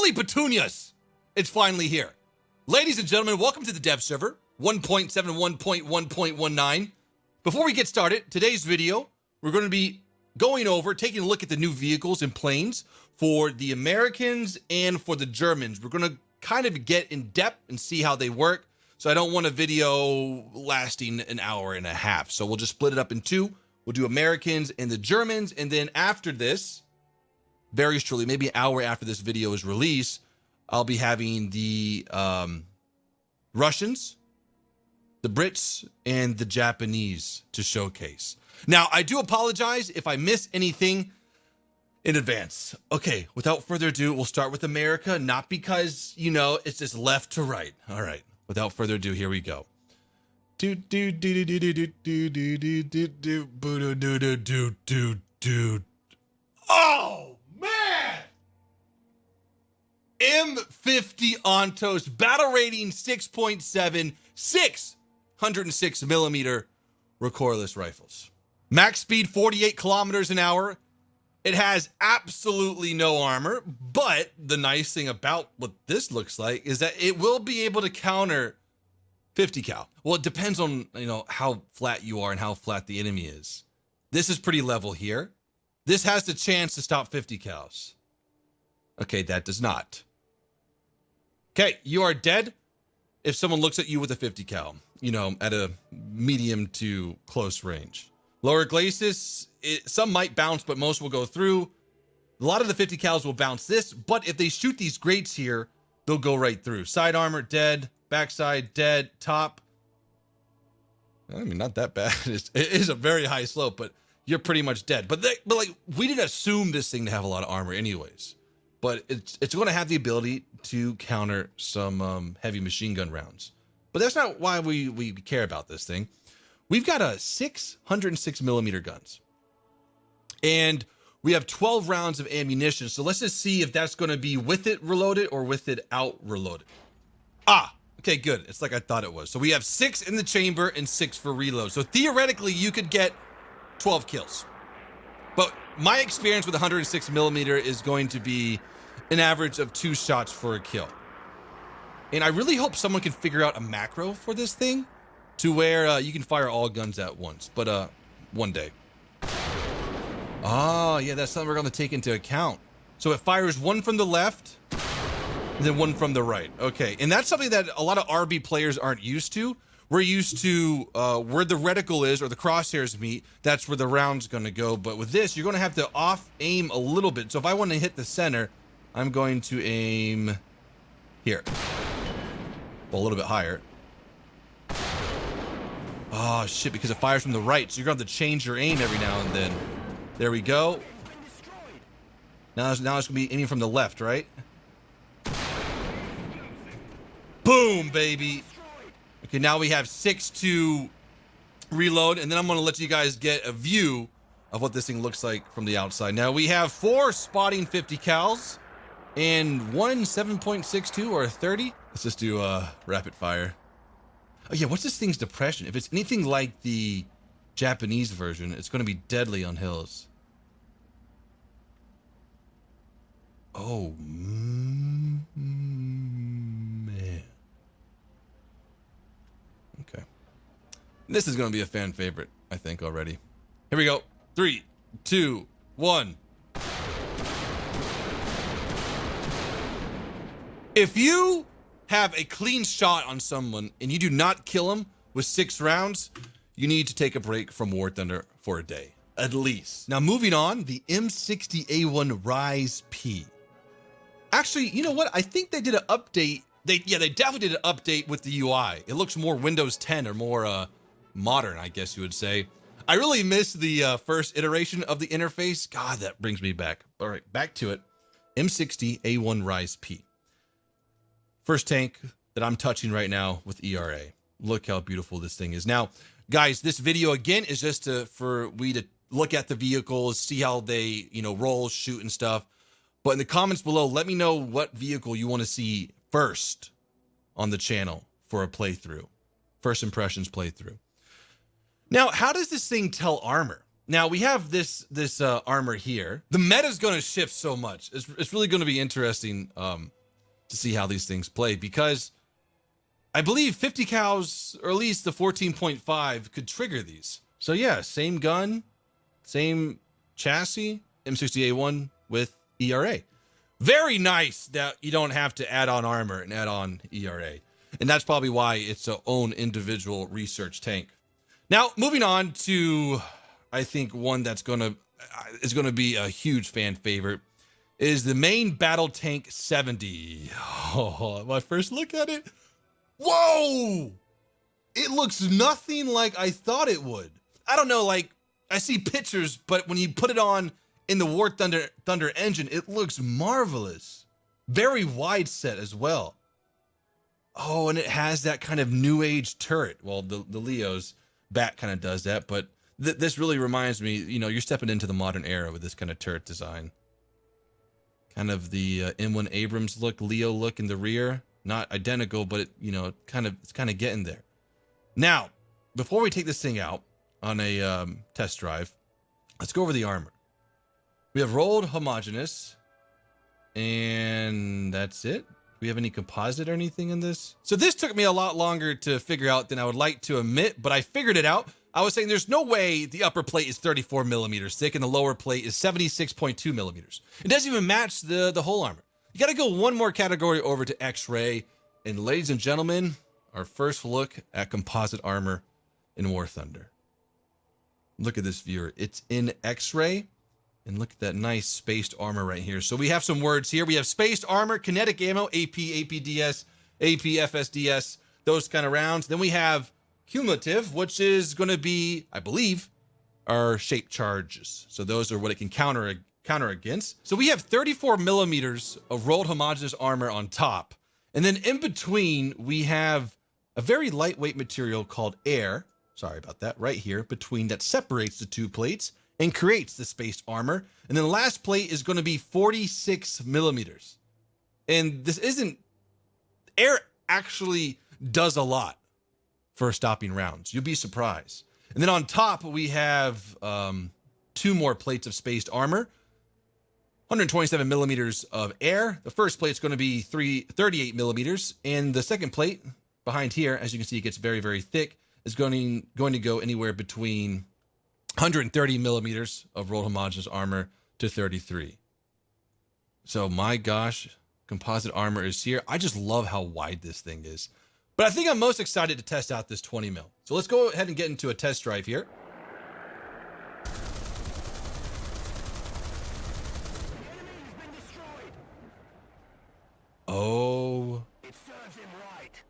Holy petunias! It's finally here. Ladies and gentlemen, welcome to the dev server, 1.71.1.19. Before we get started, today's video, we're going to be taking a look at the new vehicles and planes for the Americans and for the Germans. We're going to kind of get in depth and see how they work. So I don't want a video lasting an hour and a half. So we'll just split it up in two. We'll do Americans and the Germans. And then after this, very shortly, maybe an hour after this video is released, I'll be having the Russians, the Brits, and the Japanese to showcase. Now, I do apologize if I miss anything in advance. Okay, without further ado, we'll start with America, not because, you know, it's just left to right. All right, without further ado, here we go. Oh, man! M50 Ontos, battle rating 6.7, 606 millimeter recoilless rifles. Max speed 48 kilometers an hour. It has absolutely no armor, but the nice thing about what this looks like is that it will be able to counter 50 cal. Well, it depends on, you know, how flat you are and how flat the enemy is. This is pretty level here. This has the chance to stop 50 cals. Okay, that does not. Okay, you are dead if someone looks at you with a 50 cal, you know, at a medium to close range. Lower glacis, some might bounce, but most will go through. A lot of the 50 cals will bounce this, but if they shoot these grates here, they'll go right through. Side armor, dead. Backside, dead. Top. I mean, not that bad. It is a very high slope, but you're pretty much dead. But like, we didn't assume this thing to have a lot of armor anyways. But it's going to have the ability to counter some heavy machine gun rounds. But that's not why we care about this thing. We've got a 606 millimeter guns. And we have 12 rounds of ammunition. So let's just see if that's going to be with it reloaded or with it out reloaded. Ah, okay, good. It's like I thought it was. So we have 6 in the chamber and 6 for reload. So theoretically, you could get 12 kills. But my experience with 106 millimeter is going to be an average of 2 shots for a kill. And I really hope someone can figure out a macro for this thing to where you can fire all guns at once. But one day. Oh, yeah, that's something we're going to take into account. So it fires one from the left and then one from the right. Okay, and that's something that a lot of RB players aren't used to. We're used to where the reticle is or the crosshairs meet, that's where the round's going to go. But with this, you're going to have to off-aim a little bit. So if I want to hit the center, I'm going to aim here. Well, a little bit higher. Oh, shit, because it fires from the right. So you're going to have to change your aim every now and then. There we go. Now it's going to be aiming from the left, right? Boom, baby. Okay, now we have 6 to reload, and then I'm going to let you guys get a view of what this thing looks like from the outside. Now, we have 4 spotting 50 cals and 1 7.62 or 30. Let's just do rapid fire. Oh, yeah, what's this thing's depression? If it's anything like the Japanese version, it's going to be deadly on hills. Oh, man. Okay. This is going to be a fan favorite, I think, already. Here we go. 3, 2, 1. If you have a clean shot on someone and you do not kill him with 6 rounds, you need to take a break from War Thunder for a day, at least. Now, moving on, the M60A1 Rise P. Actually, you know what? I think they did an update. They definitely did an update with the UI. It looks more Windows 10 or more modern, I guess you would say. I really miss the first iteration of the interface. God, that brings me back. All right, back to it. M60A1 Rise P. First tank that I'm touching right now with ERA. Look how beautiful this thing is. Now, guys, this video again is just for we to look at the vehicles, see how they, you know, roll, shoot and stuff. But in the comments below, let me know what vehicle you want to see first on the channel for a playthrough. First impressions playthrough. Now, how does this thing tell armor? Now, we have this armor here. The meta is going to shift so much. It's really going to be interesting to see how these things play, because I believe 50 cows, or at least the 14.5, could trigger these. So yeah, same gun, same chassis, M60A1 with ERA. Very nice that you don't have to add on armor and add on ERA. And that's probably why it's its own individual research tank. Now, moving on to, I think, one that's is going to be a huge fan favorite, is the main battle tank 70. Oh, my first look at it. Whoa! It looks nothing like I thought it would. I don't know, like, I see pictures, but when you put it on in the War Thunder engine, it looks marvelous. Very wide set as well. Oh, and it has that kind of new age turret. Well, the Leo's bat kind of does that, but this really reminds me, you know, you're stepping into the modern era with this kind of turret design. Kind of the M1 Abrams look, Leo look in the rear. Not identical, but it, you know, it's kind of getting there. Now, before we take this thing out on a test drive, let's go over the armor. We have rolled homogeneous, and that's it. Do we have any composite or anything in this? So this took me a lot longer to figure out than I would like to admit, but I figured it out. I was saying there's no way the upper plate is 34 millimeters thick and the lower plate is 76.2 millimeters. It doesn't even match the whole armor. You got to go one more category over to X-ray. And ladies and gentlemen, our first look at composite armor in War Thunder. Look at this, viewer. It's in X-ray. And look at that nice spaced armor right here. So we have some words here. We have spaced armor, kinetic ammo, AP, APDS, AP, FSDS, those kind of rounds. Then we have cumulative, which is going to be, I believe, our shape charges. So those are what it can counter against. So we have 34 millimeters of rolled homogeneous armor on top. And then in between, we have a very lightweight material called air. Sorry about that, right here, between that separates the two plates and creates the spaced armor. And then the last plate is going to be 46 millimeters. And this isn't, air actually does a lot for stopping rounds. You'll be surprised. And then on top, we have two more plates of spaced armor, 127 millimeters of air. The first plate's going to be 38 millimeters. And the second plate behind here, as you can see, it gets very, very thick, is going to go anywhere between 130 millimeters of rolled homogeneous armor to 33. So my gosh, composite armor is here. I just love how wide this thing is. But I think I'm most excited to test out this 20 mil. So let's go ahead and get into a test drive here. Oh, it serves him right.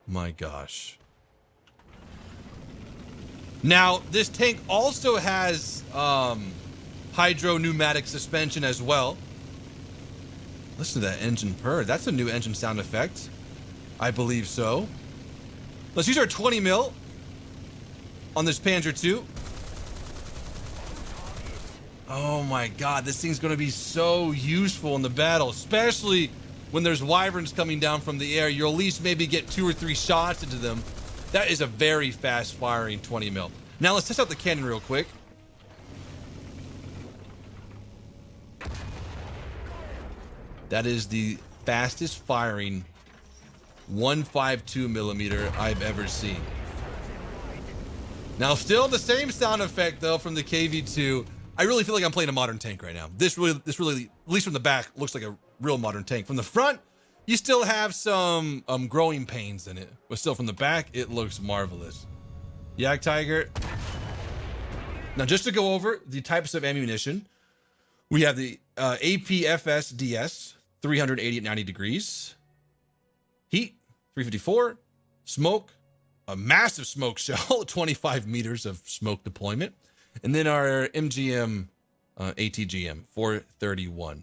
My gosh. Now, this tank also has hydro pneumatic suspension as well. Listen to that engine purr. That's a new engine sound effect. I believe so. Let's use our 20 mil on this Panzer II. Oh my God, this thing's going to be so useful in the battle, especially when there's wyverns coming down from the air. You'll at least maybe get 2 or 3 shots into them. That is a very fast firing 20 mil. Now let's test out the cannon real quick. That is the fastest firing 152 millimeter I've ever seen. Now still the same sound effect though from the KV2. I really feel like I'm playing a modern tank right now. This really, at least from the back, looks like a real modern tank. From the front, you still have some growing pains in it, but still from the back, it looks marvelous. Yak Tiger. Now, just to go over the types of ammunition, we have the APFSDS, 380 at 90 degrees. Heat, 354. Smoke, a massive smoke shell, 25 meters of smoke deployment. And then our MGM ATGM, 431.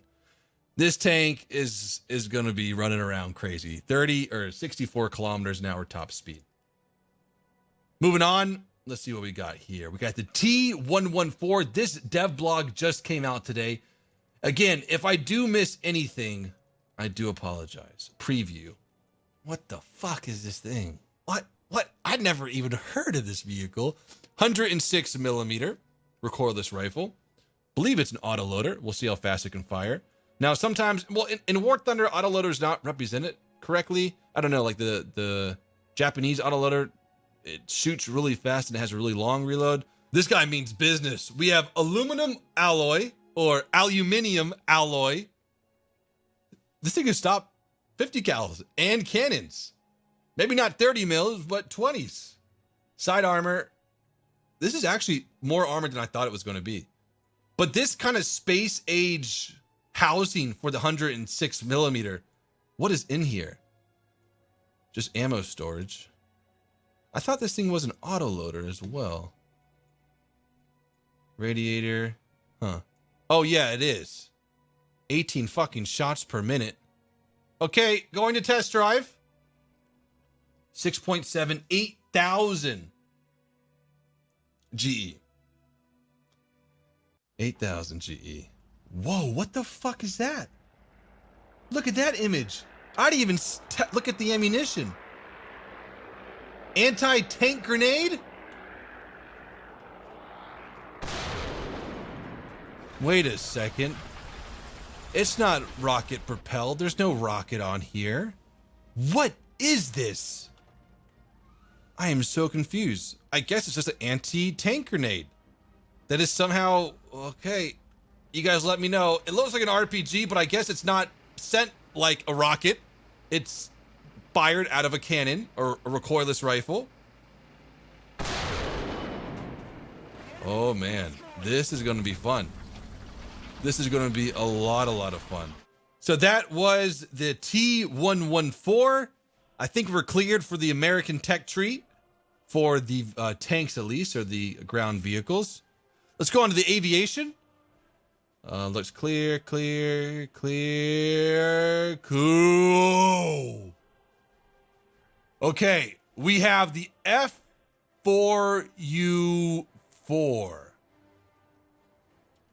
This tank is going to be running around crazy. 30 or 64 kilometers an hour top speed. Moving on, let's see what we got here. We got the T114. This dev blog just came out today. Again, if I do miss anything, I do apologize. Preview. What the fuck is this thing? What? I'd never even heard of this vehicle. 106 millimeter recoilless rifle. Believe it's an autoloader. We'll see how fast it can fire. Now, sometimes, well, in War Thunder, autoloader is not represented correctly. I don't know, like the Japanese autoloader, it shoots really fast and it has a really long reload. This guy means business. We have aluminum alloy or aluminium alloy. This thing can stop 50 cals and cannons. Maybe not 30 mils, but 20s. Side armor. This is actually more armored than I thought it was going to be. But this kind of space age housing for the 106 millimeter. What is in here? Just ammo storage. I thought this thing was an autoloader as well. Radiator. Huh. Oh yeah, it is. 18 fucking shots per minute. Okay, going to test drive. 6.7, 8,000 GE. 8,000 GE. Whoa, what the fuck is that? Look at that image. I didn't even look at the ammunition. Anti-tank grenade? Wait a second. It's not rocket propelled. There's no rocket on here. What is this? I am so confused. I guess it's just an anti-tank grenade. That is somehow, okay. You guys let me know. It looks like an RPG, but I guess it's not sent like a rocket. It's fired out of a cannon or a recoilless rifle. Oh man, this is going to be fun. This is going to be a lot of fun. So that was the T-114. I think we're cleared for the American tech tree for the tanks at least, or the ground vehicles. Let's go on to the aviation. Looks clear. Cool. Okay, we have the F4U4.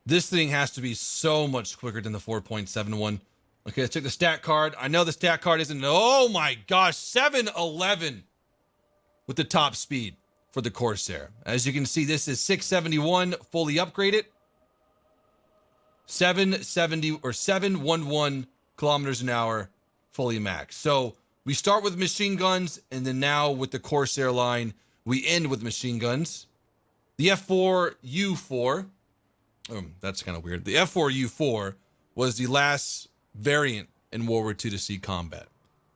This thing has to be so much quicker than the 4.71. Okay, let's check the stat card. I know the stat card isn't, oh my gosh, 711 with the top speed for the Corsair. As you can see, this is 671 fully upgraded. 770 or 711 kilometers an hour fully max. So we start with machine guns, and then now with the Corsair line, we end with machine guns. The F4U4, that's kind of weird. The F4U4 was the last variant in World War II to see combat.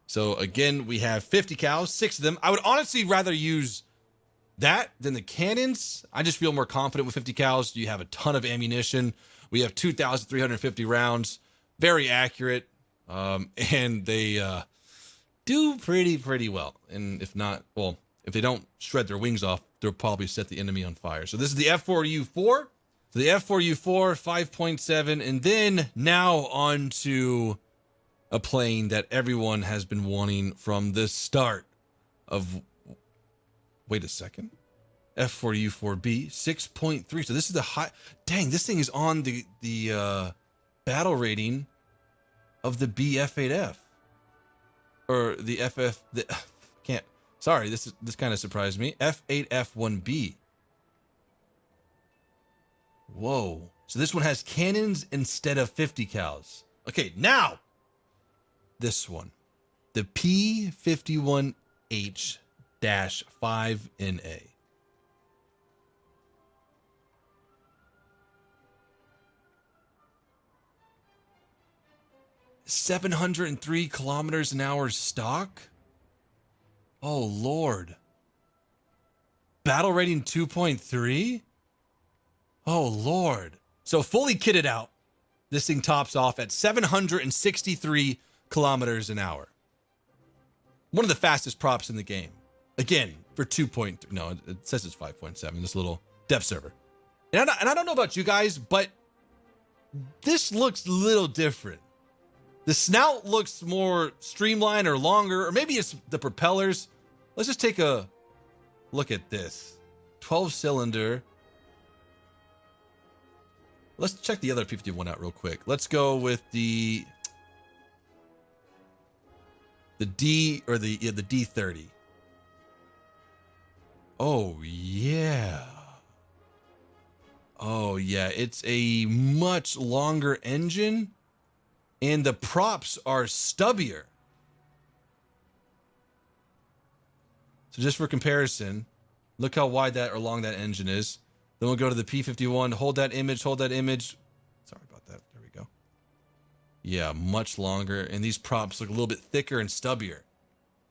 So again, we have 50 cals, 6 of them. I would honestly rather use that than the cannons. I just feel more confident with 50 cals. You have a ton of ammunition. We have 2,350 rounds, very accurate, and they do pretty well. And if not, well, if they don't shred their wings off, they'll probably set the enemy on fire. So this is the F4U4. So the F4U4, 5.7, and then now on to a plane that everyone has been wanting from the start of, wait a second, F4U4B, 6.3. So this is the high, dang, this thing is on the battle rating of the BF8F. Or the FF, sorry, this kind of surprised me. F8F1B. Whoa. So this one has cannons instead of 50 cals. Okay, now this one. The P-51H-5NA. .703 kilometers an hour stock? Oh, Lord. Battle rating 2.3? Oh, Lord. So fully kitted out, this thing tops off at 763 kilometers an hour. One of the fastest props in the game. Again, for 2.3. No, it says it's 5.7, this little dev server. And I don't know about you guys, but this looks a little different. The snout looks more streamlined or longer, or maybe it's the propellers. Let's just take a look at this. 12-cylinder. Let's check the other P-51 out real quick. Let's go with the D, or the D30. Oh, yeah. Oh, yeah. It's a much longer engine. and the props are stubbier. So just for comparison, look how wide that or long that engine is. Then we'll go to the P-51. Hold that image. Sorry about that. There we go. Yeah, much longer. And these props look a little bit thicker and stubbier.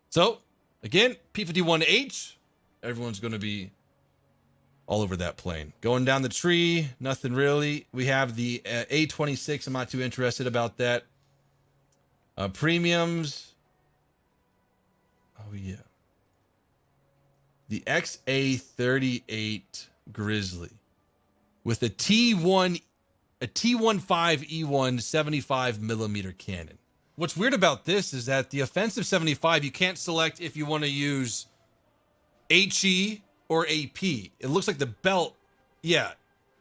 So, again, P-51H. Everyone's going to be all over that plane. Going down the tree, nothing really. We have the A26. I'm not too interested about that. Premiums. Oh, yeah. The XA38 Grizzly with a T15E1 75 millimeter cannon. What's weird about this is that the offensive 75, you can't select if you want to use HE or AP. It looks like the belt, yeah,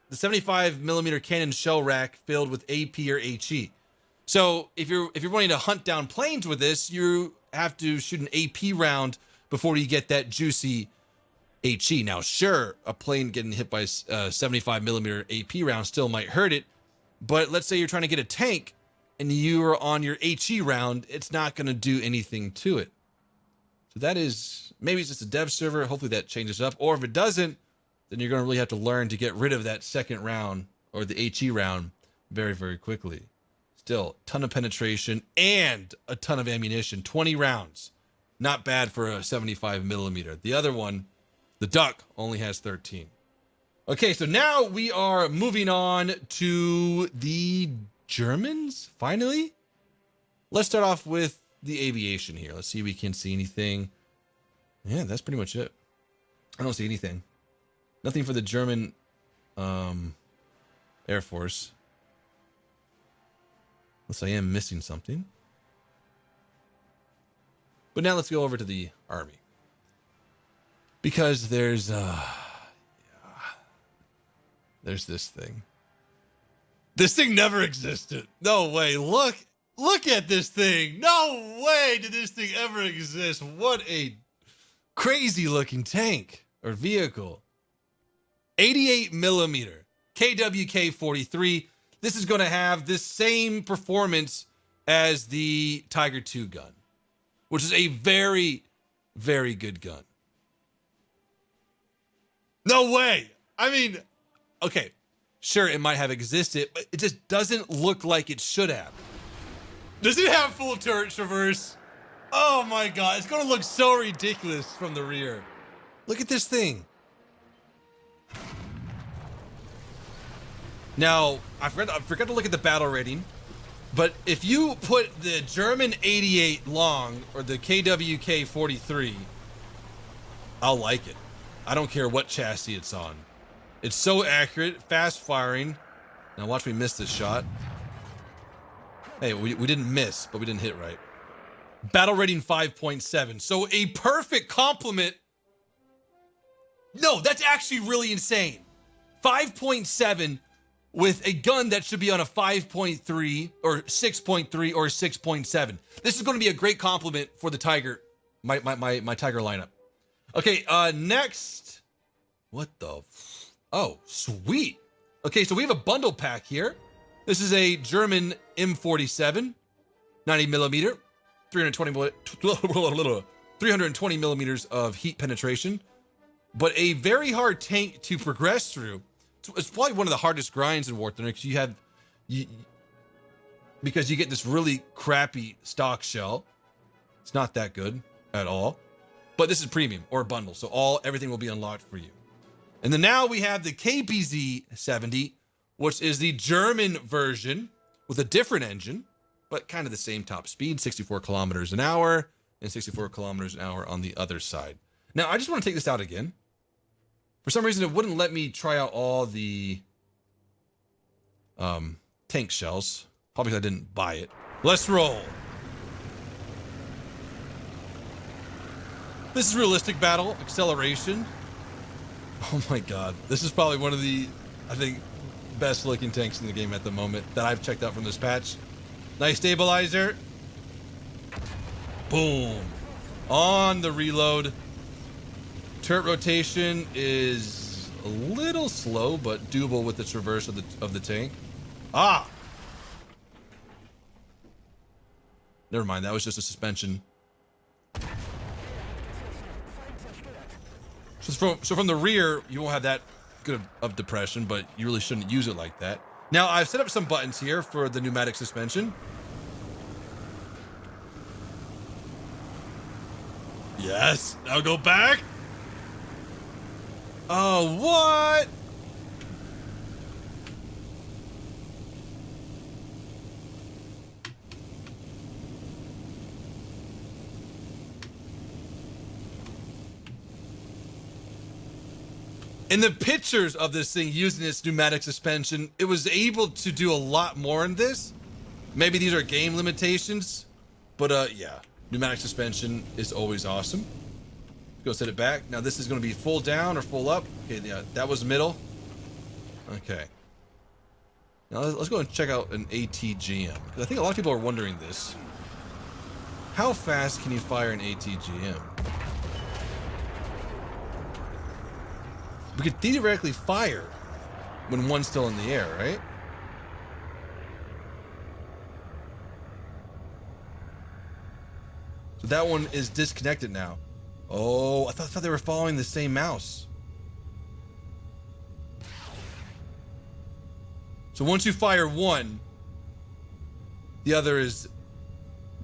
the 75 millimeter cannon shell rack filled with AP or HE. So if you're wanting to hunt down planes with this, you have to shoot an AP round before you get that juicy HE. Now, sure, a plane getting hit by a 75 millimeter AP round still might hurt it, but let's say you're trying to get a tank and you are on your HE round, it's not going to do anything to it. So that is, maybe it's just a dev server. Hopefully that changes up. Or if it doesn't, then you're going to really have to learn to get rid of that second round or the HE round very, very quickly. Still, ton of penetration and a ton of ammunition. 20 rounds. Not bad for a 75 millimeter. The other one, the Duck, only has 13. Okay, so now we are moving on to the Germans, finally. Let's start off with the Aviation here. Let's see if we can see anything. Yeah, that's pretty much it. I don't see anything. Nothing for the German Air Force. Unless I am missing something. But now let's go over to the Army. Because there's this thing. This thing never existed. No way. Look at this thing. No way did this thing ever exist. What a crazy looking tank or vehicle. 88 millimeter KWK 43. This is going to have this same performance as the Tiger II gun, which is a very, very good gun. No way. I mean, okay, sure, it might have existed, but it just doesn't look like it should have. Does it have full turret traverse? Oh my God, it's gonna look so ridiculous from the rear. Look at this thing. Now, I forgot to look at the battle rating, but if you put the German 88 long or the KWK 43, I'll like it. I don't care what chassis it's on. It's so accurate, fast firing. Now watch me miss this shot. Hey, we didn't miss, but we didn't hit right. Battle rating 5.7. So a perfect complement. No, that's actually really insane. 5.7 with a gun that should be on a 5.3 or 6.3 or 6.7. This is going to be a great complement for the Tiger, my Tiger lineup. Okay, next. What the? Oh, sweet. Okay, so we have a bundle pack here. This is a German M47, 90 millimeter, 320 millimeters of heat penetration, but a very hard tank to progress through. It's probably one of the hardest grinds in War Thunder because you get this really crappy stock shell. It's not that good at all. But this is premium or a bundle, so everything will be unlocked for you. And then now we have the KPZ 70, which is the German version with a different engine, but kind of the same top speed, 64 kilometers an hour and 64 kilometers an hour on the other side. Now, I just want to take this out again. For some reason, it wouldn't let me try out all the tank shells. Probably because I didn't buy it. Let's roll. This is realistic battle, acceleration. Oh my God. This is probably one of the, I think, best looking tanks in the game at the moment that I've checked out from this patch. Nice stabilizer. Boom. On the reload. Turret rotation is a little slow, but doable with the traverse of the tank. Ah! Never mind, that was just a suspension. So from the rear, you won't have that good of depression, but you really shouldn't use it like that. Now, I've set up some buttons here for the pneumatic suspension. Yes, now go back. Oh, what? In the pictures of this thing using its pneumatic suspension, it was able to do a lot more in this. Maybe these are game limitations, but yeah, pneumatic suspension is always awesome. Go set it back. Now this is going to be full down or full up. Okay, yeah, that was middle. Okay. Now let's go and check out an ATGM, because I think a lot of people are wondering this. How fast can you fire an ATGM? We could theoretically fire when one's still in the air, right? So that one is disconnected now. Oh, I thought they were following the same mouse. So once you fire one, the other is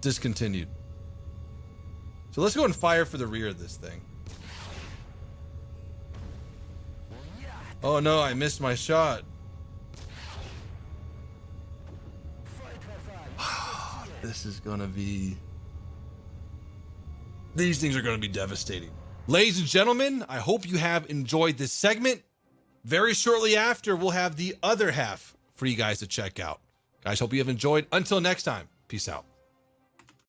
discontinued. So let's go and fire for the rear of this thing. Oh no, I missed my shot. This is gonna be... These things are gonna be devastating. Ladies and gentlemen, I hope you have enjoyed this segment. Very shortly after, we'll have the other half for you guys to check out. Guys, hope you have enjoyed. Until next time, peace out.